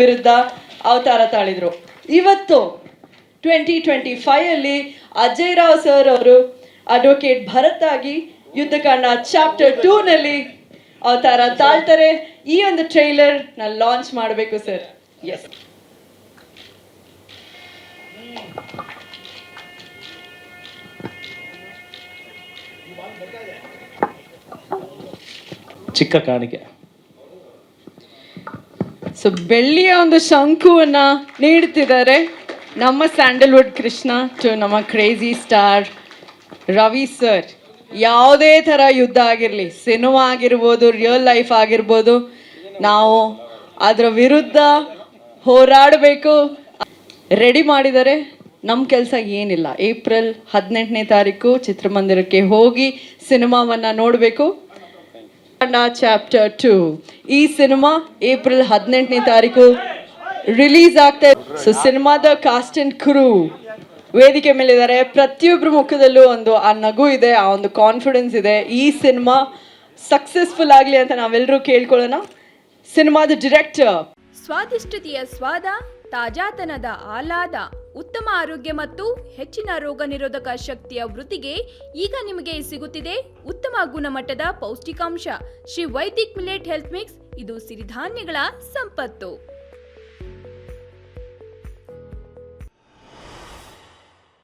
ವಿರುದ್ಧ ಅವತಾರ ತಾಳಿದ್ರು. ಇವತ್ತು 2025 ಅಲ್ಲಿ ಅಜಯ್ ರಾವ್ ಸರ್ ಅವರು ಅಡ್ವೊಕೇಟ್ ಭರತ್ ಆಗಿ ಯುದ್ಧಕಾಂಡ ಚಾಪ್ಟರ್ 2 ನಲ್ಲಿ ಅವತಾರ ತಾಳ್ತಾರೆ. ಈ ಒಂದು ಟ್ರೈಲರ್ ನ ಲಾಂಚ್ ಮಾಡಬೇಕು ಸರ್. ಎಸ್, ಚಿಕ್ಕ ಕಾಣಿಕೆ. ಸೊ ಬೆಳ್ಳಿಯ ಒಂದು ಶಂಕುವನ್ನ ನೀಡುತ್ತಿದ್ದಾರೆ ನಮ್ಮ ಸ್ಯಾಂಡಲ್ವುಡ್ ಕೃಷ್ಣ ಟು ನಮ್ಮ ಕ್ರೇಜಿ ಸ್ಟಾರ್ ರವಿ ಸರ್. ಯಾವುದೇ ಥರ ಯುದ್ಧ ಆಗಿರಲಿ, ಸಿನಿಮಾ ಆಗಿರ್ಬೋದು, ರಿಯಲ್ ಲೈಫ್ ಆಗಿರ್ಬೋದು, ನಾವು ಅದರ ವಿರುದ್ಧ ಹೋರಾಡಬೇಕು. ರೆಡಿ ಮಾಡಿದರೆ. ನಮ್ಮ ಕೆಲಸ ಏನಿಲ್ಲ, ಏಪ್ರಿಲ್ 18ನೇ ತಾರೀಕು ಚಿತ್ರಮಂದಿರಕ್ಕೆ ಹೋಗಿ ಸಿನಿಮಾವನ್ನು ನೋಡಬೇಕು. ಚಾಪ್ಟರ್ 2 ಈ ಸಿನಿಮಾ ಏಪ್ರಿಲ್ 18ನೇ ತಾರೀಕು ರಿಲೀಸ್ ಆಗ್ತಾ ಇದೆ. ಸೊ ಸಿನಿಮಾದ ಕಾಸ್ಟ್ ಅಂಡ್ ಕ್ರೂ ವೇದಿಕೆ ಮೇಲಿದ್ದಾರೆ. ಪ್ರತಿಯೊಬ್ಬರ ಮುಖದಲ್ಲೂ ಆ ನಗು ಇದೆ, ಆ ಒಂದು ಕಾನ್ಫಿಡೆನ್ಸ್ ಇದೆ. ಈ ಸಿನಿಮಾ ಸಕ್ಸಸ್ಫುಲ್ ಆಗಲಿ ಅಂತ ನಾವೆಲ್ಲರೂ ಕೇಳ್ಕೊಳ್ಳೋಣ. ಸಿನಿಮಾದ ಡೈರೆಕ್ಟರ್. ಸ್ವಾದಿಷ್ಟತೆಯ ಸ್ವಾದ, ತಾಜಾತನದ ಆಹ್ಲಾದ, ಉತ್ತಮ ಆರೋಗ್ಯ ಮತ್ತು ಹೆಚ್ಚಿನ ರೋಗ ನಿರೋಧಕ ಶಕ್ತಿಯ ವೃದ್ಧಿಗೆ ಈಗ ನಿಮಗೆ ಸಿಗುತ್ತಿದೆ ಉತ್ತಮ ಗುಣಮಟ್ಟದ ಪೌಷ್ಟಿಕಾಂಶ Shri Vaidik millet health mix. ಇದು ಸಿರಿಧಾನ್ಯಗಳ ಸಂಪತ್ತು.